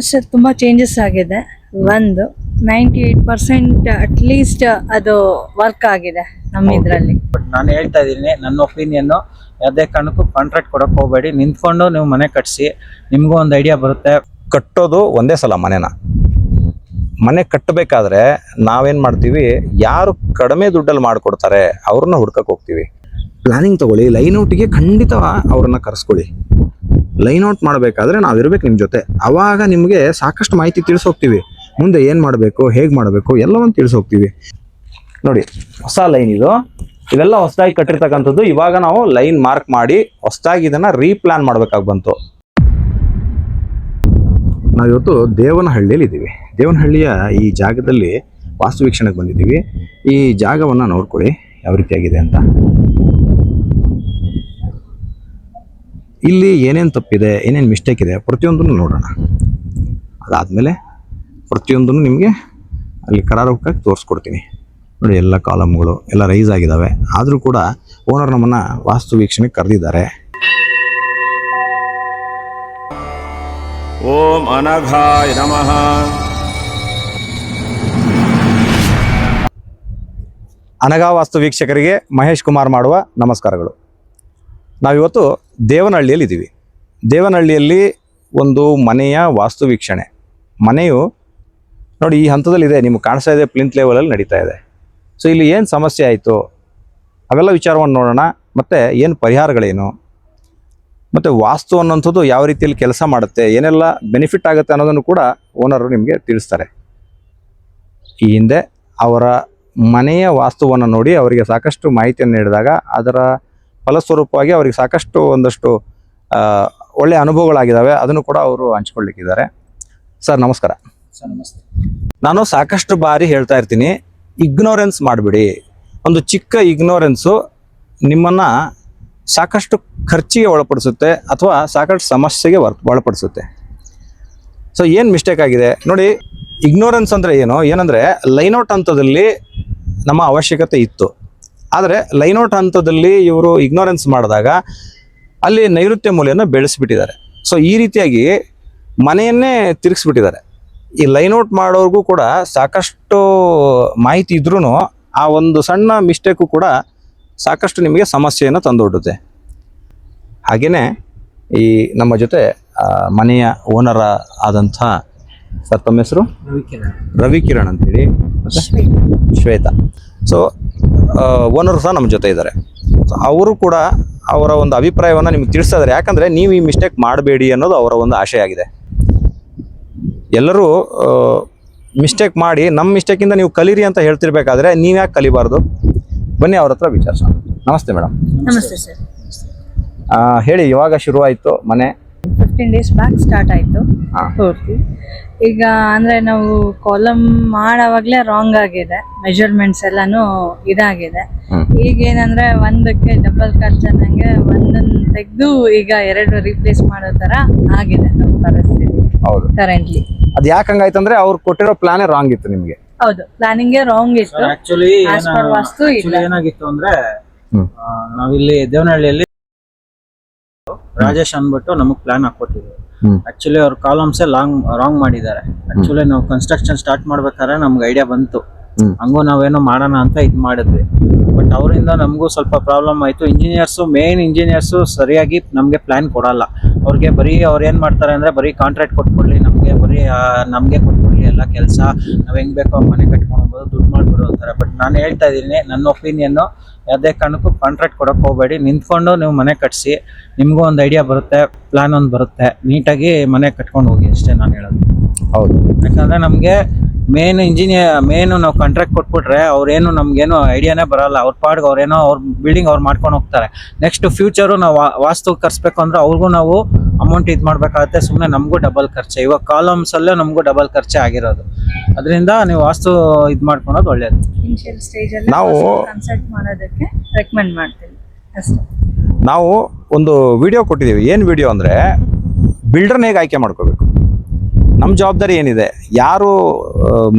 Sir ತುಂಬ changes ಆಗಿದೆ. ಒಂದು 98% ಅಟ್ಲೀಸ್ಟ್ ಅದು ವರ್ಕ್ ಆಗಿದೆ ನಮ್ಮ ಇದರಲ್ಲಿ. ಬಟ್ ನಾನು ಹೇಳ್ತಾ ಇದ್ದೀನಿ, ನನ್ನ ಒಪಿನಿಯನ್, ಯಾವುದೇ ಕಾರಣಕ್ಕೂ ಕಾಂಟ್ರಾಕ್ಟ್ ಕೊಡಕ್ಕೆ ಹೋಗಬೇಡಿ. ನಿಂತ್ಕೊಂಡು ನೀವು ಮನೆ ಕಟ್ಸಿ, ನಿಮಗೂ ಒಂದು ಐಡಿಯಾ ಬರುತ್ತೆ. ಕಟ್ಟೋದು ಒಂದೇ ಸಲ ಮನೆ ಕಟ್ಟಬೇಕಾದ್ರೆ ನಾವೇನು ಮಾಡ್ತೀವಿ, ಯಾರು ಕಡಿಮೆ ದುಡ್ಡಲ್ಲಿ ಮಾಡಿಕೊಡ್ತಾರೆ ಅವ್ರನ್ನ ಹುಡ್ಕಕ್ಕೆ ಹೋಗ್ತೀವಿ. ಪ್ಲಾನಿಂಗ್ ತೊಗೊಳ್ಳಿ, ಲೈನ್ಔಟಿಗೆ ಖಂಡಿತ ಅವ್ರನ್ನ ಕರೆಸ್ಕೊಳ್ಳಿ. ಲೈನ್ಔಟ್ ಮಾಡಬೇಕಾದ್ರೆ ನಾವಿರ್ಬೇಕು ನಿಮ್ಮ ಜೊತೆ. ಆವಾಗ ನಿಮಗೆ ಸಾಕಷ್ಟು ಮಾಹಿತಿ ತಿಳಿಸೋಗ್ತೀವಿ. ಮುಂದೆ ಏನು ಮಾಡಬೇಕು, ಹೇಗೆ ಮಾಡಬೇಕು ಎಲ್ಲವನ್ನು ತಿಳಿಸೋಗ್ತೀವಿ. ನೋಡಿ, ಹೊಸ ಲೈನ್ ಇವೆಲ್ಲ ಹೊಸದಾಗಿ ಕಟ್ಟಿರ್ತಕ್ಕಂಥದ್ದು. ಇವಾಗ ನಾವು ಲೈನ್ ಮಾರ್ಕ್ ಮಾಡಿ ಹೊಸದಾಗಿ ಇದನ್ನು ರೀಪ್ಲಾನ್ ಮಾಡಬೇಕಾಗಿ ಬಂತು. ನಾವಿವತ್ತು ದೇವನಹಳ್ಳಿಯಲ್ಲಿ ಇದ್ದೀವಿ. ದೇವನಹಳ್ಳಿಯ ಈ ಜಾಗದಲ್ಲಿ ವಾಸ್ತು ವೀಕ್ಷಣೆಗೆ ಬಂದಿದ್ದೀವಿ. ಈ ಜಾಗವನ್ನು ನೋಡ್ಕೊಳ್ಳಿ ಯಾವ ರೀತಿಯಾಗಿದೆ ಅಂತ. ಇಲ್ಲಿ ಏನೇನು ತಪ್ಪಿದೆ, ಏನೇನು ಮಿಸ್ಟೇಕ್ ಇದೆ ಪ್ರತಿಯೊಂದನ್ನು ನೋಡೋಣ. ಅದಾದಮೇಲೆ ಪ್ರತಿಯೊಂದನ್ನು ನಿಮಗೆ ಅಲ್ಲಿ ಕರಾರುವಕ್ಕಾಗಿ ತೋರಿಸ್ಕೊಡ್ತೀನಿ. ನೋಡಿ, ಎಲ್ಲ ಕಾಲಮ್ಗಳು ಎಲ್ಲ ರೈಸ್ ಆಗಿದ್ದಾವೆ. ಆದರೂ ಕೂಡ ಓನರ್ ನಮ್ಮನ್ನು ವಾಸ್ತು ವೀಕ್ಷಣೆಗೆ ಕರೆದಿದ್ದಾರೆ. ಓಂ ಅನಘಾಯ ನಮಃ. ಅನಘಾ ವಾಸ್ತು ವೀಕ್ಷಕರಿಗೆ ಮಹೇಶ್ ಕುಮಾರ್ ಮಾಡುವ ನಮಸ್ಕಾರಗಳು. ನಾವಿವತ್ತು ದೇವನಹಳ್ಳಿಯಲ್ಲಿ ಇದ್ದೀವಿ. ದೇವನಹಳ್ಳಿಯಲ್ಲಿ ಒಂದು ಮನೆಯ ವಾಸ್ತು ವೀಕ್ಷಣೆ. ಮನೆಯು ನೋಡಿ ಈ ಹಂತದಲ್ಲಿದೆ, ನಿಮ್ಗೆ ಕಾಣಿಸ್ತಾ ಇದೆ, ಪ್ಲಿಂತ್ ಲೆವೆಲಲ್ಲಿ ನಡೀತಾ ಇದೆ. ಸೊ ಇಲ್ಲಿ ಏನು ಸಮಸ್ಯೆ ಆಯಿತು ಅವೆಲ್ಲ ವಿಚಾರವನ್ನು ನೋಡೋಣ. ಮತ್ತು ಏನು ಪರಿಹಾರಗಳೇನು, ಮತ್ತು ವಾಸ್ತು ಅನ್ನೋಂಥದ್ದು ಯಾವ ರೀತಿಯಲ್ಲಿ ಕೆಲಸ ಮಾಡುತ್ತೆ, ಏನೆಲ್ಲ ಬೆನಿಫಿಟ್ ಆಗುತ್ತೆ ಅನ್ನೋದನ್ನು ಕೂಡ ಓನರು ನಿಮಗೆ ತಿಳಿಸ್ತಾರೆ. ಈ ಹಿಂದೆ ಅವರ ಮನೆಯ ವಾಸ್ತುವನ್ನು ನೋಡಿ ಅವರಿಗೆ ಸಾಕಷ್ಟು ಮಾಹಿತಿಯನ್ನು ನೀಡಿದಾಗ ಅದರ ಫಲಸ್ವರೂಪವಾಗಿ ಅವರಿಗೆ ಸಾಕಷ್ಟು ಒಂದಷ್ಟು ಒಳ್ಳೆಯ ಅನುಭವಗಳಾಗಿದ್ದಾವೆ. ಅದನ್ನು ಕೂಡ ಅವರು ಹಂಚ್ಕೊಳ್ಳಿಕ್ಕಿದ್ದಾರೆ. ಸರ್ ನಮಸ್ಕಾರ. ಸರ್ ನಮಸ್ತೆ. ನಾನು ಸಾಕಷ್ಟು ಬಾರಿ ಹೇಳ್ತಾ ಇರ್ತೀನಿ, ಇಗ್ನೋರೆನ್ಸ್ ಮಾಡಿಬಿಡಿ. ಒಂದು ಚಿಕ್ಕ ಇಗ್ನೋರೆನ್ಸು ನಿಮ್ಮನ್ನು ಸಾಕಷ್ಟು ಖರ್ಚಿಗೆ ಒಳಪಡಿಸುತ್ತೆ ಅಥವಾ ಸಾಕಷ್ಟು ಸಮಸ್ಯೆಗೆ ಒಳಪಡಿಸುತ್ತೆ. ಸೊ ಏನು ಮಿಸ್ಟೇಕ್ ಆಗಿದೆ ನೋಡಿ. ಇಗ್ನೋರೆನ್ಸ್ ಅಂದರೆ ಏನಂದರೆ ಲೈನ್ಔಟ್ ಹಂತದಲ್ಲಿ ನಮ್ಮ ಅವಶ್ಯಕತೆ ಇತ್ತು. ಆದರೆ ಲೈನ್ಔಟ್ ಹಂತದಲ್ಲಿ ಇವರು ಇಗ್ನೋರೆನ್ಸ್ ಮಾಡಿದಾಗ ಅಲ್ಲಿ ನೈಋತ್ಯ ಮೂಲೆಯನ್ನು ಬೆಳೆಸಿಬಿಟ್ಟಿದ್ದಾರೆ. ಸೊ ಈ ರೀತಿಯಾಗಿ ಮನೆಯನ್ನೇ ತಿರುಗಿಸ್ಬಿಟ್ಟಿದ್ದಾರೆ. ಈ ಲೈನ್ಔಟ್ ಮಾಡೋರ್ಗೂ ಕೂಡ ಸಾಕಷ್ಟು ಮಾಹಿತಿ ಇದ್ರೂ ಆ ಒಂದು ಸಣ್ಣ ಮಿಸ್ಟೇಕು ಕೂಡ ಸಾಕಷ್ಟು ನಿಮಗೆ ಸಮಸ್ಯೆಯನ್ನು ತಂದುಬಿಡುತ್ತೆ. ಹಾಗೆಯೇ ಈ ನಮ್ಮ ಜೊತೆ ಮನೆಯ ಓನರ್ ಆದಂಥ ಸರ್, ತಮ್ಮ ಹೆಸರು? ರವಿಕಿರಣ್ ಅಂತೇಳಿ, ಮತ್ತು ಶ್ವೇತಾ. ಸೊ ಓನರು ಸಹ ನಮ್ಮ ಜೊತೆ ಇದ್ದಾರೆ. ಅವರು ಕೂಡ ಅವರ ಒಂದು ಅಭಿಪ್ರಾಯವನ್ನು ನಿಮಗೆ ತಿಳಿಸ್ತಾ ಇದ್ದಾರೆ. ಯಾಕಂದರೆ ನೀವು ಈ ಮಿಸ್ಟೇಕ್ ಮಾಡಬೇಡಿ ಅನ್ನೋದು ಅವರ ಒಂದು ಆಶಯ ಆಗಿದೆ. ಎಲ್ಲರೂ ಮಿಸ್ಟೇಕ್ ಮಾಡಿ ನಮ್ಮ ಮಿಸ್ಟೇಕಿಂದ ನೀವು ಕಲೀರಿ ಅಂತ ಹೇಳ್ತಿರ್ಬೇಕಾದ್ರೆ ನೀವು ಯಾಕೆ ಕಲಿಬಾರ್ದು? ಬನ್ನಿ ಅವ್ರ ಹತ್ರ ವಿಚಾರಿಸೋಣ. ನಮಸ್ತೆ ಮೇಡಮ್. ನಮಸ್ತೆ ಸರ್. ಹೇಳಿ, ಇವಾಗ ಶುರುವಾಯಿತು ಮನೆ? 15 days ಬ್ಯಾಕ್ ಸ್ಟಾರ್ಟ್ ಆಯಿತು ಪೂರ್ತಿ. ಈಗ ಅಂದರೆ ನಾವು ಕಾಲಮ್ ಮಾಡೋವಾಗಲೇ ರಾಂಗ್ ಆಗಿದೆ, ಮೆಜರ್ಮೆಂಟ್ಸ್ ಎಲ್ಲನೂ ಇದಾಗಿದೆ. ಈಗ ಏನಂದರೆ ಒಂದಕ್ಕೆ ಡಬಲ್ ಖರ್ಚು ಅನ್ನಂಗೆ ಒಂದನ್ನು ತೆಗೆದು ಈಗ 2 ರೀಪ್ಲೇಸ್ ಮಾಡೋ ಥರ ಆಗಿದೆ ನಮ್ಮ ಪರಿಸ್ಥಿತಿ. ಹೌದು, ಕರೆಂಟ್ಲಿ. ಅದು ಯಾಕೆ ಹಂಗಾಯ್ತು ಅಂದರೆ ಅವ್ರು ಕೊಟ್ಟಿರೋ ಪ್ಲಾನೇ ರಾಂಗ್ ಇತ್ತು ನಿಮಗೆ? ಹೌದು, ಪ್ಲಾನಿಂಗೇ ರಾಂಗ್ ಇತ್ತು. ಆಕ್ಚುಲಿ ವಾಸ್ತು ಏನಾಗಿತ್ತು ಅಂದ್ರೆ, ನಾವಿಲ್ಲಿ ದೇವನಹಳ್ಳಿಯಲ್ಲಿ ರಾಜೇಶ್ ಅನ್ಬಿಟ್ಟು ನಮಗ್ ಪ್ಲಾನ್ ಹಾಕೊಟ್ಟಿದ್ರು. ಆಕ್ಚುಲಿ ಅವ್ರ ಕಾಲಮ್ಸ್ ರಾಂಗ್ ಮಾಡಿದ್ದಾರೆ. ಆಕ್ಚುಲಿ ನಾವು ಕನ್ಸ್ಟ್ರಕ್ಷನ್ ಸ್ಟಾರ್ಟ್ ಮಾಡ್ಬೇಕಾದ್ರೆ ನಮ್ಗೆ ಐಡಿಯಾ ಬಂತು, ಹಂಗೂ ನಾವೇನೋ ಮಾಡೋಣ ಅಂತ ಇದು ಮಾಡಿದ್ವಿ. ಬಟ್ ಅವರಿಂದ ನಮಗೂ ಸ್ವಲ್ಪ ಪ್ರಾಬ್ಲಮ್ ಆಯಿತು. ಮೇನ್ ಇಂಜಿನಿಯರ್ಸು ಸರಿಯಾಗಿ ನಮಗೆ ಪ್ಲಾನ್ ಕೊಡಲ್ಲ. ಅವ್ರಿಗೆ ಅವ್ರು ಏನು ಮಾಡ್ತಾರೆ ಅಂದರೆ, ಬರೀ ಕಾಂಟ್ರಾಕ್ಟ್ ಕೊಟ್ಕೊಡ್ಲಿ, ನಮಗೆ ಕೊಟ್ಕೊಡ್ಲಿ ಎಲ್ಲ ಕೆಲಸ, ನಾವು ಹೆಂಗೆ ಬೇಕೋ ಮನೆ ಕಟ್ಕೊಂಡು ಹೋಗ್ಬೋದು, ದುಡ್ಡು ಮಾಡಿಬಿಡು ಅಂತಾರೆ. ಬಟ್ ನಾನು ಹೇಳ್ತಾ ಇದ್ದೀನಿ, ನನ್ನ ಒಪಿನಿಯನ್ನು, ಯಾವುದೇ ಕಾರಣಕ್ಕೂ ಕಾಂಟ್ರಾಕ್ಟ್ ಕೊಡಕ್ಕೆ ಹೋಗಬೇಡಿ. ನಿಂತ್ಕೊಂಡು ನೀವು ಮನೆ ಕಟ್ಸಿ, ನಿಮಗೂ ಒಂದು ಐಡಿಯಾ ಬರುತ್ತೆ, ಪ್ಲಾನ್ ಒಂದು ಬರುತ್ತೆ, ನೀಟಾಗಿ ಮನೆ ಕಟ್ಕೊಂಡು ಹೋಗಿ, ಅಷ್ಟೇ ನಾನು ಹೇಳೋದು. ಹೌದು, ಯಾಕಂದರೆ ನಮಗೆ ಮೇನು ನಾವು ಕಾಂಟ್ರಾಕ್ಟ್ ಕೊಟ್ಬಿಟ್ರೆ ಅವ್ರೇನು ನಮ್ಗೇನು ಐಡಿಯಾನೇ ಬರಲ್ಲ. ಅವ್ರ ಪಾಡ್ಗೆ ಅವ್ರೇನೋ ಅವ್ರ ಬಿಲ್ಡಿಂಗ್ ಅವ್ರು ಮಾಡ್ಕೊಂಡು ಹೋಗ್ತಾರೆ. ನೆಕ್ಸ್ಟ್ ಫ್ಯೂಚರು ನಾವು ವಾಸ್ತು ಕರ್ಸ್ಬೇಕು ಅಂದ್ರೆ ಅವ್ರಿಗೂ ನಾವು ಅಮೌಂಟ್ ಇದು ಮಾಡಬೇಕಾಗುತ್ತೆ. ಸುಮ್ಮನೆ ನಮಗೂ ಡಬಲ್ ಖರ್ಚೆ. ಇವಾಗ ಕಾಲಮ್ಸಲ್ಲೇ ನಮಗೂ ಡಬಲ್ ಖರ್ಚೆ ಆಗಿರೋದು. ಅದರಿಂದ ನೀವು ವಾಸ್ತು ಇದು ಮಾಡ್ಕೊಳೋದು ಒಳ್ಳೇದು. ಇನಿಷಿಯಲ್ ಸ್ಟೇಜಲ್ಲಿ ನಾವು ಕನ್ಸಲ್ಟ್ ಮಾಡೋದಕ್ಕೆ ರೆಕಮೆಂಡ್ ಮಾಡ್ತೀವಿ ಅಷ್ಟೇ. ನಾವು ಒಂದು ವಿಡಿಯೋ ಕೊಟ್ಟಿದ್ದೀವಿ. ಏನು ವಿಡಿಯೋ ಅಂದರೆ, ಬಿಲ್ಡರ್ನ ಹೇಗೆ ಆಯ್ಕೆ ಮಾಡ್ಕೋಬೇಕು, ನಮ್ಮ ಜವಾಬ್ದಾರಿ ಏನಿದೆ, ಯಾರು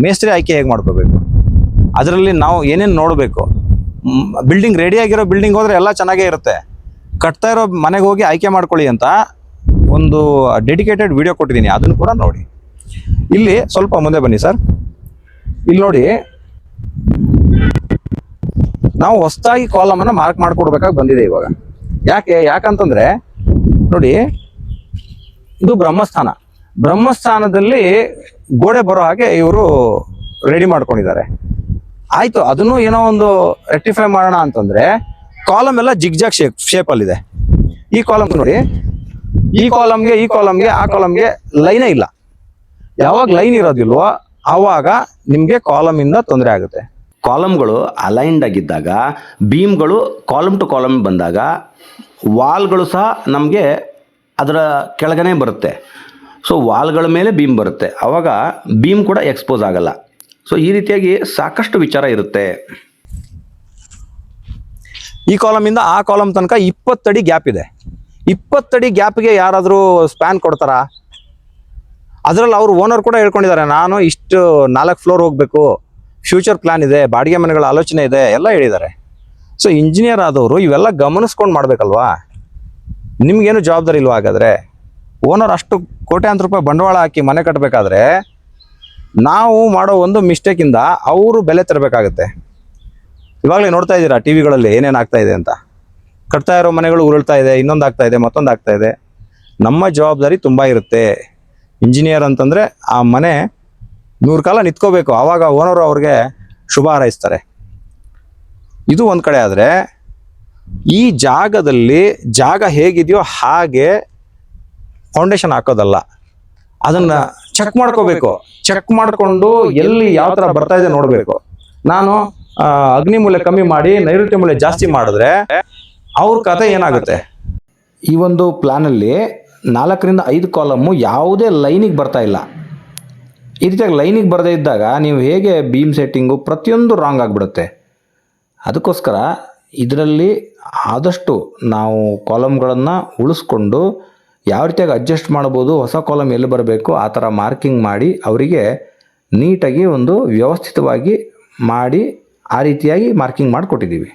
ಮೇಸ್ತ್ರಿ ಆಯ್ಕೆ ಹೇಗೆ ಮಾಡ್ಕೋಬೇಕು, ಅದರಲ್ಲಿ ನಾವು ಏನೇನು ನೋಡಬೇಕು. ಬಿಲ್ಡಿಂಗ್ ರೆಡಿಯಾಗಿರೋ ಬಿಲ್ಡಿಂಗ್ ಹೋದರೆ ಎಲ್ಲ ಚೆನ್ನಾಗೇ ಇರುತ್ತೆ. ಕಟ್ತಾ ಇರೋ ಮನೆಗೆ ಹೋಗಿ ಆಯ್ಕೆ ಮಾಡ್ಕೊಳ್ಳಿ ಅಂತ ಒಂದು ಡೆಡಿಕೇಟೆಡ್ ವಿಡಿಯೋ ಕೊಟ್ಟಿದ್ದೀನಿ, ಅದನ್ನು ಕೂಡ ನೋಡಿ. ಇಲ್ಲಿ ಸ್ವಲ್ಪ ಮುಂದೆ ಬನ್ನಿ ಸರ್. ಇಲ್ಲಿ ನೋಡಿ, ನಾವು ಹೊಸದಾಗಿ ಕಾಲಮ್ ಅನ್ನ ಮಾರ್ಕ್ ಮಾಡ್ಕೊಡ್ಬೇಕಾಗಿ ಬಂದಿದೆ ಇವಾಗ. ಯಾಕಂತಂದ್ರೆ ನೋಡಿ, ಇದು ಬ್ರಹ್ಮಸ್ಥಾನ. ಬ್ರಹ್ಮಸ್ಥಾನದಲ್ಲಿ ಗೋಡೆ ಬರೋ ಹಾಗೆ ಇವರು ರೆಡಿ ಮಾಡ್ಕೊಂಡಿದ್ದಾರೆ. ಆಯ್ತು, ಅದನ್ನು ಏನೋ ಒಂದು ರೆಕ್ಟಿಫೈ ಮಾಡೋಣ ಅಂತಂದ್ರೆ ಕಾಲಮ್ ಎಲ್ಲ ಜಿಗ್ಜಾಗ್ ಶೇಪ್ ಅಲ್ಲಿದೆ. ಈ ಕಾಲಮ್ ನೋಡಿ, ಈ ಕಾಲಮ್ಗೆ ಆ ಕಾಲಮ್ಗೆ ಲೈನೇ ಇಲ್ಲ. ಯಾವಾಗ ಲೈನ್ ಇರೋದಿಲ್ವೋ ಆವಾಗ ನಿಮ್ಗೆ ಕಾಲಮ್ ಇಂದ ತೊಂದರೆ ಆಗುತ್ತೆ. ಕಾಲಮ್ಗಳು ಅಲೈನ್ಡ್ ಆಗಿದ್ದಾಗ, ಬೀಮ್ಗಳು ಕಾಲಮ್ ಟು ಕಾಲಮ್ ಬಂದಾಗ, ವಾಲ್ಗಳು ಸಹ ನಮಗೆ ಅದರ ಕೆಳಗನೆ ಬರುತ್ತೆ. ಸೊ ವಾಲ್ಗಳ ಮೇಲೆ ಬೀಮ್ ಬರುತ್ತೆ, ಆವಾಗ ಬೀಮ್ ಕೂಡ ಎಕ್ಸ್ಪೋಸ್ ಆಗಲ್ಲ. ಸೊ ಈ ರೀತಿಯಾಗಿ ಸಾಕಷ್ಟು ವಿಚಾರ ಇರುತ್ತೆ. ಈ ಕಾಲಮಿಂದ ಆ ಕಾಲಮ್ ತನಕ 20 ಅಡಿ ಗ್ಯಾಪ್ ಇದೆ. 20 ಅಡಿ ಗ್ಯಾಪ್ಗೆ ಯಾರಾದರೂ ಸ್ಪ್ಯಾನ್ ಕೊಡ್ತಾರಾ? ಅದರಲ್ಲಿ ಅವ್ರು ಓನರ್ ಕೂಡ ಹೇಳ್ಕೊಂಡಿದ್ದಾರೆ, ನಾನು ಇಷ್ಟು 4 ಫ್ಲೋರ್ ಹೋಗಬೇಕು, ಫ್ಯೂಚರ್ ಪ್ಲಾನ್ ಇದೆ, ಬಾಡಿಗೆ ಮನೆಗಳ ಆಲೋಚನೆ ಇದೆ, ಎಲ್ಲ ಹೇಳಿದ್ದಾರೆ. ಸೊ ಇಂಜಿನಿಯರ್ ಆದವರು ಇವೆಲ್ಲ ಗಮನಿಸ್ಕೊಂಡು ಮಾಡಬೇಕಲ್ವಾ? ನಿಮ್ಗೇನು ಜವಾಬ್ದಾರಿ ಇಲ್ವಾ? ಹಾಗಾದರೆ ಓನರ್ ಅಷ್ಟು ಕೋಟ್ಯಾಂತರ ರೂಪಾಯಿ ಬಂಡವಾಳ ಹಾಕಿ ಮನೆ ಕಟ್ಟಬೇಕಾದ್ರೆ ನಾವು ಮಾಡೋ ಒಂದು ಮಿಸ್ಟೇಕಿಂದ ಅವರು ಬೆಲೆ ತರಬೇಕಾಗತ್ತೆ. ಇವಾಗಲೇ ನೋಡ್ತಾ ಇದ್ದೀರಾ ಟಿ ವಿಗಳಲ್ಲಿ ಏನೇನು ಆಗ್ತಾ ಇದೆ ಅಂತ. ಕಟ್ತಾ ಇರೋ ಮನೆಗಳು ಉರುಳ್ತಾ ಇದೆ, ಇನ್ನೊಂದು ಆಗ್ತಾ ಇದೆ, ಮತ್ತೊಂದು ಆಗ್ತಾ ಇದೆ. ನಮ್ಮ ಜವಾಬ್ದಾರಿ ತುಂಬ ಇರುತ್ತೆ. ಇಂಜಿನಿಯರ್ ಅಂತಂದರೆ ಆ ಮನೆ 100 ಕಾಲ ನಿಂತ್ಕೋಬೇಕು, ಆವಾಗ ಓನರು ಅವ್ರಿಗೆ ಶುಭ ಹಾರೈಸ್ತಾರೆ. ಇದು ಒಂದು ಕಡೆ. ಆದರೆ ಈ ಜಾಗದಲ್ಲಿ ಜಾಗ ಹೇಗಿದೆಯೋ ಹಾಗೆ ಫೌಂಡೇಶನ್ ಹಾಕೋದಲ್ಲ, ಅದನ್ನ ಚೆಕ್ ಮಾಡ್ಕೋಬೇಕು. ಚೆಕ್ ಮಾಡಿಕೊಂಡು ಎಲ್ಲಿ ಯಾವ ಥರ ಬರ್ತಾ ಇದೆ ನೋಡಬೇಕು. ನಾನು ಅಗ್ನಿ ಮೂಲೆ ಕಮ್ಮಿ ಮಾಡಿ ನೈಋತ್ಯ ಮೂಲೆ ಜಾಸ್ತಿ ಮಾಡಿದ್ರೆ ಅವ್ರ ಕತೆ ಏನಾಗುತ್ತೆ? ಈ ಒಂದು ಪ್ಲಾನಲ್ಲಿ 4 ರಿಂದ 5 ಕಾಲಮ್ಮು ಯಾವುದೇ ಲೈನಿಗೆ ಬರ್ತಾ ಇಲ್ಲ. ಈ ರೀತಿಯಾಗಿ ಲೈನಿಗೆ ಬರದೇ ಇದ್ದಾಗ ನೀವು ಹೇಗೆ ಬೀಮ್ ಸೆಟ್ಟಿಂಗು ಪ್ರತಿಯೊಂದು ರಾಂಗ್ ಆಗಿಬಿಡುತ್ತೆ. ಅದಕ್ಕೋಸ್ಕರ ಇದರಲ್ಲಿ ಆದಷ್ಟು ನಾವು ಕಾಲಮ್ಗಳನ್ನು ಉಳಿಸ್ಕೊಂಡು ಯಾವ ರೀತಿಯಾಗಿ ಅಡ್ಜಸ್ಟ್ ಮಾಡ್ಬೋದು, ಹೊಸ ಕಾಲಮ್ ಎಲ್ಲಿ ಬರಬೇಕು ಆ ಥರ ಮಾರ್ಕಿಂಗ್ ಮಾಡಿ ಅವರಿಗೆ ನೀಟಾಗಿ ಒಂದು ವ್ಯವಸ್ಥಿತವಾಗಿ ಮಾಡಿ ಆ ರೀತಿಯಾಗಿ ಮಾರ್ಕಿಂಗ್ ಮಾಡಿಕೊಟ್ಟಿದ್ದೀವಿ.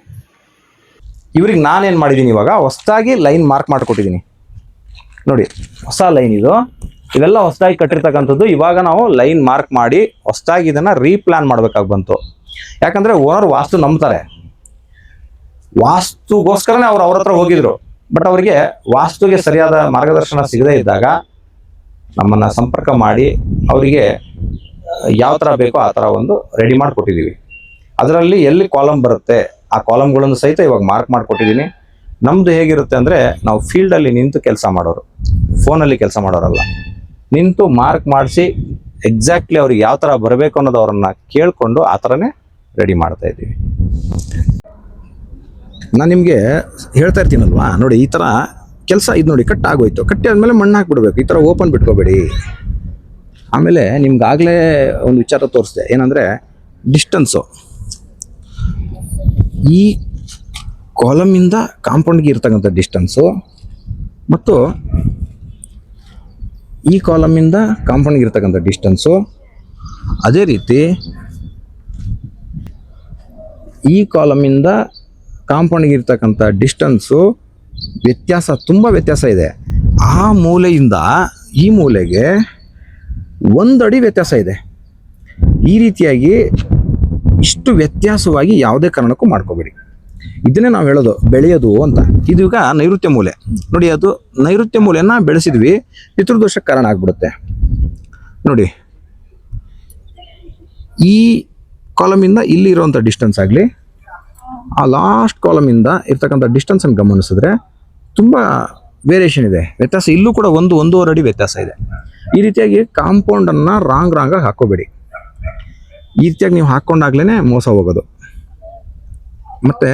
ಇವ್ರಿಗೆ ನಾನೇನು ಮಾಡಿದ್ದೀನಿ, ಇವಾಗ ಹೊಸದಾಗಿ ಲೈನ್ ಮಾರ್ಕ್ ಮಾಡಿಕೊಟ್ಟಿದ್ದೀನಿ ನೋಡಿ. ಹೊಸ ಲೈನ್ ಇದು, ಇವೆಲ್ಲ ಹೊಸದಾಗಿ ಕಟ್ಟಿರ್ತಕ್ಕಂಥದ್ದು. ಇವಾಗ ನಾವು ಲೈನ್ ಮಾರ್ಕ್ ಮಾಡಿ ಹೊಸದಾಗಿ ಇದನ್ನು ರೀಪ್ಲಾನ್ ಮಾಡಬೇಕಾಗಿ ಬಂತು. ಯಾಕಂದರೆ ಓನರ್ ವಾಸ್ತು ನಂಬ್ತಾರೆ, ವಾಸ್ತುಗೋಸ್ಕರನೇ ಅವ್ರ ಹತ್ರ ಹೋಗಿದ್ರು. ಬಟ್ ಅವರಿಗೆ ವಾಸ್ತುಗೆ ಸರಿಯಾದ ಮಾರ್ಗದರ್ಶನ ಸಿಗದೇ ಇದ್ದಾಗ ನಮ್ಮನ್ನು ಸಂಪರ್ಕ ಮಾಡಿ ಅವರಿಗೆ ಯಾವ ಥರ ಬೇಕೋ ಆ ಥರ ಒಂದು ರೆಡಿ ಮಾಡಿಕೊಟ್ಟಿದ್ದೀವಿ. ಅದರಲ್ಲಿ ಎಲ್ಲಿ ಕಾಲಮ್ ಬರುತ್ತೆ ಆ ಕಾಲಮ್ಗಳನ್ನು ಸಹಿತ ಇವಾಗ ಮಾರ್ಕ್ ಮಾಡಿಕೊಟ್ಟಿದ್ದೀನಿ. ನಮ್ಮದು ಹೇಗಿರುತ್ತೆ ಅಂದರೆ, ನಾವು ಫೀಲ್ಡಲ್ಲಿ ನಿಂತು ಕೆಲಸ ಮಾಡೋರು, ಫೋನಲ್ಲಿ ಕೆಲಸ ಮಾಡೋರಲ್ಲ. ನಿಂತು ಮಾರ್ಕ್ ಮಾಡಿಸಿ ಎಕ್ಸಾಕ್ಟ್ಲಿ ಅವ್ರಿಗೆ ಯಾವ ಥರ ಬರಬೇಕು ಅನ್ನೋದು ಅವ್ರನ್ನ ಕೇಳಿಕೊಂಡು ಆ ಥರನೇ ರೆಡಿ ಮಾಡ್ತಾ ಇದ್ದೀವಿ. ನಾನು ನಿಮಗೆ ಹೇಳ್ತಾ ಇರ್ತೀನಲ್ವಾ, ನೋಡಿ ಈ ಥರ ಕೆಲಸ ಇದು ನೋಡಿ ಕಟ್ ಆಗೋಯ್ತು. ಕಟ್ಟಿ ಆದಮೇಲೆ ಮಣ್ಣು ಹಾಕ್ಬಿಡ್ಬೇಕು. ಈ ಥರ ಓಪನ್ ಬಿಟ್ಕೋಬೇಡಿ. ಆಮೇಲೆ ನಿಮ್ಗಾಗಲೇ ಒಂದು ವಿಚಾರ ತೋರಿಸಿದೆ, ಏನಂದರೆ ಡಿಸ್ಟೆನ್ಸು. ಈ ಕಾಲಮಿಂದ ಕಾಂಪೌಂಡ್ಗೆ ಇರ್ತಕ್ಕಂಥ ಡಿಸ್ಟೆನ್ಸು ಮತ್ತು ಈ ಕಾಲಮಿಂದ ಕಾಂಪೌಂಡ್ಗೆ ಇರ್ತಕ್ಕಂಥ ಡಿಸ್ಟೆನ್ಸು, ಅದೇ ರೀತಿ ಈ ಕಾಲಮಿಂದ ಕಾಂಪೌಂಡ್ಗೆ ಇರ್ತಕ್ಕಂಥ ಡಿಸ್ಟೆನ್ಸು ತುಂಬ ವ್ಯತ್ಯಾಸ ಇದೆ. ಆ ಮೂಲೆಯಿಂದ ಈ ಮೂಲೆಗೆ 1 ಅಡಿ ವ್ಯತ್ಯಾಸ ಇದೆ. ಈ ರೀತಿಯಾಗಿ ಇಷ್ಟು ವ್ಯತ್ಯಾಸವಾಗಿ ಯಾವುದೇ ಕಾರಣಕ್ಕೂ ಮಾಡ್ಕೋಬೇಡಿ. ಇದನ್ನೇ ನಾವು ಹೇಳೋದು ಬೆಳೆಯೋದು ಅಂತ. ಇದು ಈಗ ನೈಋತ್ಯ ಮೂಲೆ ನೋಡಿ, ಅದು ನೈಋತ್ಯ ಮೂಲೆಯನ್ನು ಬೆಳೆಸಿದ್ವಿ, ಪಿತೃದೋಷಕ್ಕೆ ಕಾರಣ ಆಗ್ಬಿಡುತ್ತೆ. ನೋಡಿ, ಈ ಕಾಲಮಿಂದ ಇಲ್ಲಿ ಇರುವಂಥ ಡಿಸ್ಟೆನ್ಸ್ ಆಗಲಿ, ಆ ಲಾಸ್ಟ್ ಕಾಲಮಿಂದ ಇರ್ತಕ್ಕಂಥ ಡಿಸ್ಟೆನ್ಸನ್ನು ಗಮನಿಸಿದ್ರೆ ತುಂಬ ವೇರಿಯೇಷನ್ ಇದೆ, ವ್ಯತ್ಯಾಸ. ಇಲ್ಲೂ ಕೂಡ 1-1.5 ಅಡಿ ವ್ಯತ್ಯಾಸ ಇದೆ. ಈ ರೀತಿಯಾಗಿ ಕಾಂಪೌಂಡನ್ನು ರಾಂಗಾಗಿ ಹಾಕ್ಕೋಬೇಡಿ. ಈ ರೀತಿಯಾಗಿ ನೀವು ಹಾಕ್ಕೊಂಡಾಗ್ಲೇ ಮೋಸ ಹೋಗೋದು. ಮತ್ತು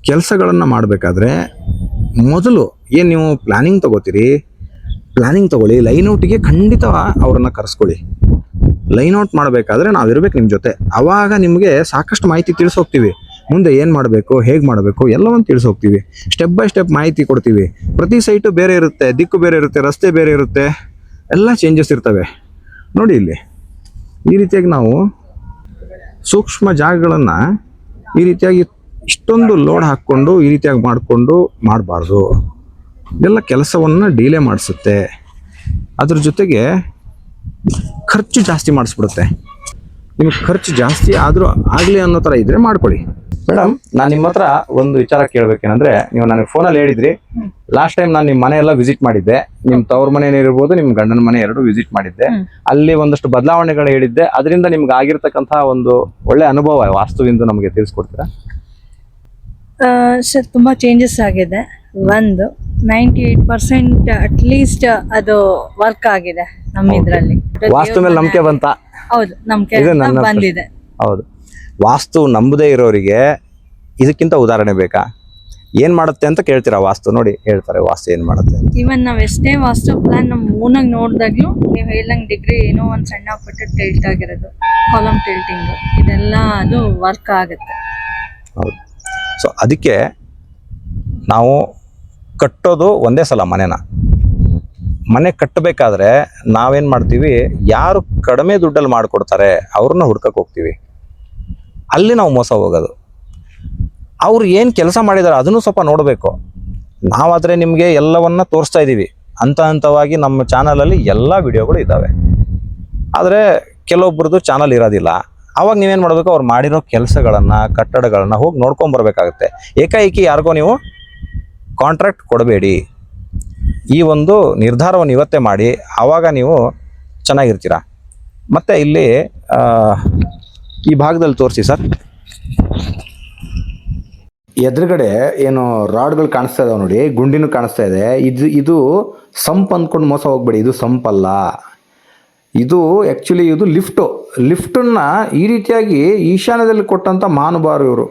ಕೆಲಸಗಳನ್ನು ಮಾಡಬೇಕಾದ್ರೆ ಮೊದಲು ಏನು ನೀವು ಪ್ಲ್ಯಾನಿಂಗ್ ತೊಗೋತೀರಿ, ಪ್ಲ್ಯಾನಿಂಗ್ ತೊಗೊಳ್ಳಿ. ಲೈನ್ಔಟಿಗೆ ಖಂಡಿತ ಅವರನ್ನು ಕರೆಸ್ಕೊಳ್ಳಿ. ಲೈನ್ಔಟ್ ಮಾಡಬೇಕಾದ್ರೆ ನಾವಿರ್ಬೇಕು ನಿಮ್ಮ ಜೊತೆ. ಆವಾಗ ನಿಮಗೆ ಸಾಕಷ್ಟು ಮಾಹಿತಿ ತಿಳಿಸೋಗ್ತೀವಿ. ಮುಂದೆ ಏನು ಮಾಡಬೇಕು, ಹೇಗೆ ಮಾಡಬೇಕು ಎಲ್ಲವನ್ನು ತಿಳಿಸೋಗ್ತೀವಿ. ಸ್ಟೆಪ್ ಬೈ ಸ್ಟೆಪ್ ಮಾಹಿತಿ ಕೊಡ್ತೀವಿ. ಪ್ರತಿ ಸೈಟು ಬೇರೆ ಇರುತ್ತೆ, ದಿಕ್ಕು ಬೇರೆ ಇರುತ್ತೆ, ರಸ್ತೆ ಬೇರೆ ಇರುತ್ತೆ, ಎಲ್ಲ ಚೇಂಜಸ್ ಇರ್ತವೆ. ನೋಡಿ ಇಲ್ಲಿ ಈ ರೀತಿಯಾಗಿ ನಾವು ಸೂಕ್ಷ್ಮ ಜಾಗಗಳನ್ನು ಈ ರೀತಿಯಾಗಿ ಇಷ್ಟೊಂದು ಲೋಡ್ ಹಾಕ್ಕೊಂಡು ಈ ರೀತಿಯಾಗಿ ಮಾಡಿಕೊಂಡು ಮಾಡಬಾರ್ದು. ಇದೆಲ್ಲ ಕೆಲಸವನ್ನು ಡಿಲೇ ಮಾಡಿಸುತ್ತೆ. ಅದ್ರ ಜೊತೆಗೆ ಖರ್ಚು ಜಾಸ್ತಿ ಮಾಡಿಸ್ಬಿಡುತ್ತೆ. ನಿಮ್ಗೆ ಖರ್ಚು ಜಾಸ್ತಿ ಆದರೂ ಆಗಲಿ ಅನ್ನೋ ಥರ ಇದ್ರೆ ಮಾಡ್ಕೊಳ್ಳಿ. ಮೇಡಮ್, ನಾನು ನಿಮ್ಮ ಹತ್ರ ಒಂದು ವಿಚಾರ ಕೇಳಬೇಕೇನಂದ್ರೆ, ನೀವು ನನಗೆ ಫೋನಲ್ಲಿ ಹೇಳಿದ್ರಿ ಲಾಸ್ಟ್ ಟೈಮ್ ನಾನು ನಿಮ್ಮ ಮನೆ ಎಲ್ಲ ವಿಸಿಟ್ ಮಾಡಿದ್ದೆ, ನಿಮ್ಮ ತವ್ರ ಮನೆ ಇರ್ಬೋದು, ನಿಮ್ಮ ಗಂಡನ ಮನೆ ಎರಡು ವಿಸಿಟ್ ಮಾಡಿದ್ದೆ. ಅಲ್ಲಿ ಒಂದಷ್ಟು ಬದಲಾವಣೆಗಳು ಹೇಳಿದ್ದೆ. ಅದರಿಂದ ನಿಮ್ಗೆ ಆಗಿರ್ತಕ್ಕಂತಹ ಒಂದು ಒಳ್ಳೆ ಅನುಭವ ವಾಸ್ತುವಿಂದು ನಮಗೆ ತಿಳಿಸ್ಕೊಡ್ತೀರಾ? ಸರ್ ತುಂಬ ಚೇಂಜಸ್ ಆಗಿದೆ. ಒಂದು 98% ಅಟ್ಲೀಸ್ಟ್ ಅದು ವರ್ಕ್ ಆಗಿದೆ ನಮ್ಮ ಇದರಲ್ಲಿ. ವಾಸ್ತು ಮೇಲೆ ನಂಬಿಕೆ ಬಂತ? ಹೌದು, ನಂಬಿಕೆ ಇದು ನನ್ನ ಬಂದಿದೆ. ಹೌದು. ವಾಸ್ತು ನಂಬದೇ ಇರೋರಿಗೆ ಇದಕ್ಕಿಂತ ಉದಾಹರಣೆ ಬೇಕಾ? ಏನ್ ಮಾಡುತ್ತೆ ಅಂತ ಕೇಳ್ತೀರಾ? ವಾಸ್ತು ನೋಡಿ ಹೇಳ್ತಾರೆ ವಾಸ್ತು ಏನ್ ಮಾಡುತ್ತೆ ಅಂತ. ಇವನ್ ನಾವ್ ಎಷ್ಟೇ ವಾಸ್ತು ಪ್ಲಾನ್ ನಮ್ಮ ಮೂನಾಗ್ ನೋಡಿದಾಗ್ಲೂ ನೀವು ಹೇಳ್ದಂಗೆ ಡಿಗ್ರಿ ಏನೋ ಒಂದ್ ಸಣ್ಣ ಪುಟ್ಟ ಟಿಲ್ಟ್ ಆಗಿರೋದು, ಕಾಲಮ್ ಟಿಲ್ಟಿಂಗ್, ಇದೆಲ್ಲ ಅದು ವರ್ಕ್ ಆಗುತ್ತೆ. ಹೌದು. ಸೊ ಅದಕ್ಕೆ ನಾವು ಕಟ್ಟೋದು ಒಂದೇ ಸಲ ಮನೆ ಕಟ್ಟಬೇಕಾದ್ರೆ ನಾವೇನು ಮಾಡ್ತೀವಿ, ಯಾರು ಕಡಿಮೆ ದುಡ್ಡಲ್ಲಿ ಮಾಡಿಕೊಡ್ತಾರೆ ಅವ್ರನ್ನ ಹುಡ್ಕಕ್ಕೆ ಹೋಗ್ತೀವಿ. ಅಲ್ಲಿ ನಾವು ಮೋಸ ಹೋಗೋದು. ಅವ್ರು ಏನು ಕೆಲಸ ಮಾಡಿದ್ದಾರೆ ಅದನ್ನು ಸ್ವಲ್ಪ ನೋಡಬೇಕು. ನಾವಾದರೆ ನಿಮಗೆ ಎಲ್ಲವನ್ನ ತೋರಿಸ್ತಾ ಇದ್ದೀವಿ, ಹಂತವಾಗಿ ನಮ್ಮ ಚಾನಲಲ್ಲಿ ಎಲ್ಲ ವಿಡಿಯೋಗಳು ಇದ್ದಾವೆ. ಆದರೆ ಕೆಲವೊಬ್ರದ್ದು ಚಾನಲ್ ಇರೋದಿಲ್ಲ. ಆವಾಗ ನೀವೇನು ಮಾಡಬೇಕು, ಅವ್ರು ಮಾಡಿರೋ ಕೆಲಸಗಳನ್ನು, ಕಟ್ಟಡಗಳನ್ನು ಹೋಗಿ ನೋಡ್ಕೊಂಬರ್ಬೇಕಾಗುತ್ತೆ. ಏಕಾಏಕಿ ಯಾರಿಗೋ ನೀವು ಕಾಂಟ್ರಾಕ್ಟ್ ಕೊಡಬೇಡಿ. ಈ ಒಂದು ನಿರ್ಧಾರವನ್ನು ಇವತ್ತೇ ಮಾಡಿ, ಆವಾಗ ನೀವು ಚೆನ್ನಾಗಿರ್ತೀರ. ಮತ್ತು ಇಲ್ಲಿ ಈ ಭಾಗದಲ್ಲಿ ತೋರಿಸಿ ಸರ್. ಎದುರುಗಡೆ ಏನು ರಾಡ್ಗಳು ಕಾಣಿಸ್ತಾ ಇದಾವೆ ನೋಡಿ, ಗುಂಡಿನೂ ಕಾಣಿಸ್ತಾ ಇದೆ. ಇದು ಸಂಪ್ ಅಂದ್ಕೊಂಡು ಮೋಸ ಹೋಗ್ಬೇಡಿ. ಇದು ಸಂಪಲ್ಲ, ಇದು ಆ್ಯಕ್ಚುಲಿ ಇದು ಲಿಫ್ಟನ್ನು ಈ ರೀತಿಯಾಗಿ ಈಶಾನ್ಯದಲ್ಲಿ ಕೊಟ್ಟಂಥ ಮಹಾನುಭಾವರು ಇವರು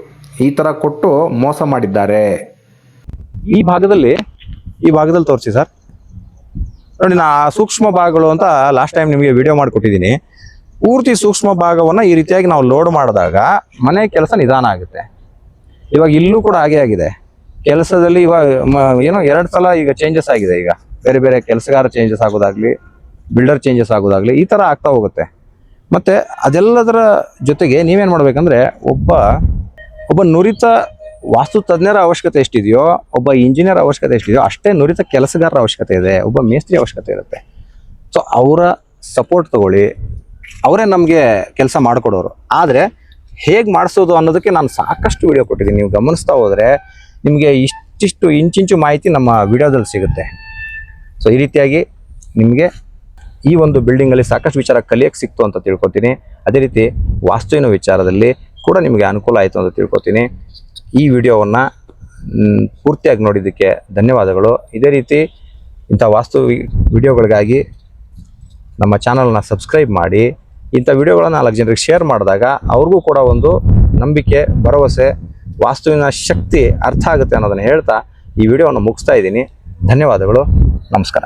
ಈ ಥರ ಕೊಟ್ಟು ಮೋಸ ಮಾಡಿದ್ದಾರೆ. ಈ ಭಾಗದಲ್ಲಿ ತೋರಿಸಿ ಸರ್. ನೋಡಿ, ನಾ ಸೂಕ್ಷ್ಮ ಭಾಗಗಳು ಅಂತ ಲಾಸ್ಟ್ ಟೈಮ್ ನಿಮಗೆ ವಿಡಿಯೋ ಮಾಡಿಕೊಟ್ಟಿದ್ದೀನಿ. ಪೂರ್ತಿ ಸೂಕ್ಷ್ಮ ಭಾಗವನ್ನು ಈ ರೀತಿಯಾಗಿ ನಾವು ಲೋಡ್ ಮಾಡಿದಾಗ ಮನೆ ಕೆಲಸ ನಿಧಾನ ಆಗುತ್ತೆ. ಇವಾಗ ಇಲ್ಲೂ ಕೂಡ ಹಾಗೆ ಆಗಿದೆ. ಕೆಲಸದಲ್ಲಿ ಇವಾಗ ಏನೋ 2 ಸಲ ಈಗ ಚೇಂಜಸ್ ಆಗಿದೆ. ಈಗ ಬೇರೆ ಬೇರೆ ಕೆಲಸಗಾರ ಚೇಂಜಸ್ ಆಗೋದಾಗ್ಲಿ, ಬಿಲ್ಡರ್ ಚೇಂಜಸ್ ಆಗೋದಾಗ್ಲಿ, ಈ ಥರ ಆಗ್ತಾ ಹೋಗುತ್ತೆ. ಮತ್ತು ಅದೆಲ್ಲದರ ಜೊತೆಗೆ ನೀವೇನು ಮಾಡ್ಬೇಕಂದ್ರೆ, ಒಬ್ಬ ನುರಿತ ವಾಸ್ತು ತಜ್ಞರ ಅವಶ್ಯಕತೆ ಎಷ್ಟಿದೆಯೋ, ಒಬ್ಬ ಇಂಜಿನಿಯರ್ ಅವಶ್ಯಕತೆ ಎಷ್ಟಿದೆಯೋ, ಅಷ್ಟೇ ನುರಿತ ಕೆಲಸಗಾರರ ಅವಶ್ಯಕತೆ ಇದೆ, ಒಬ್ಬ ಮೇಸ್ತ್ರಿ ಅವಶ್ಯಕತೆ ಇರುತ್ತೆ. ಸೊ ಅವರ ಸಪೋರ್ಟ್ ತಗೊಳ್ಳಿ, ಅವರೇ ನಮಗೆ ಕೆಲಸ ಮಾಡಿಕೊಡೋರು. ಆದರೆ ಹೇಗೆ ಮಾಡಿಸೋದು ಅನ್ನೋದಕ್ಕೆ ನಾನು ಸಾಕಷ್ಟು ವಿಡಿಯೋ ಕೊಟ್ಟಿದ್ದೀನಿ. ನೀವು ಗಮನಿಸ್ತಾ ಹೋದರೆ ನಿಮಗೆ ಇಷ್ಟಿಷ್ಟು ಇಂಚಿಂಚು ಮಾಹಿತಿ ನಮ್ಮ ವಿಡಿಯೋದಲ್ಲಿ ಸಿಗುತ್ತೆ. ಸೊ ಈ ರೀತಿಯಾಗಿ ನಿಮಗೆ ಈ ಒಂದು ಬಿಲ್ಡಿಂಗಲ್ಲಿ ಸಾಕಷ್ಟು ವಿಚಾರ ಕಲಿಯೋಕ್ಕೆ ಸಿಕ್ತು ಅಂತ ತಿಳ್ಕೊತೀನಿ. ಅದೇ ರೀತಿ ವಾಸ್ತುವಿನ ವಿಚಾರದಲ್ಲಿ ಕೂಡ ನಿಮಗೆ ಅನುಕೂಲ ಆಯಿತು ಅಂತ ತಿಳ್ಕೊತೀನಿ. ಈ ವಿಡಿಯೋವನ್ನು ಪೂರ್ತಿಯಾಗಿ ನೋಡಿದ್ದಕ್ಕೆ ಧನ್ಯವಾದಗಳು. ಇದೇ ರೀತಿ ಇಂಥ ವಾಸ್ತು ವಿಡಿಯೋಗಳಿಗಾಗಿ ನಮ್ಮ ಚಾನಲ್ನ ಸಬ್ಸ್ಕ್ರೈಬ್ ಮಾಡಿ. ಇಂಥ ವಿಡಿಯೋಗಳನ್ನು 4 ಜನರಿಗೆ ಶೇರ್ ಮಾಡಿದಾಗ ಅವ್ರಿಗೂ ಕೂಡ ಒಂದು ನಂಬಿಕೆ, ಭರವಸೆ, ವಾಸ್ತುವಿನ ಶಕ್ತಿ ಅರ್ಥ ಆಗುತ್ತೆ ಅನ್ನೋದನ್ನು ಹೇಳ್ತಾ ಈ ವಿಡಿಯೋವನ್ನು ಮುಗಿಸ್ತಾ ಇದ್ದೀನಿ. ಧನ್ಯವಾದಗಳು. ನಮಸ್ಕಾರ.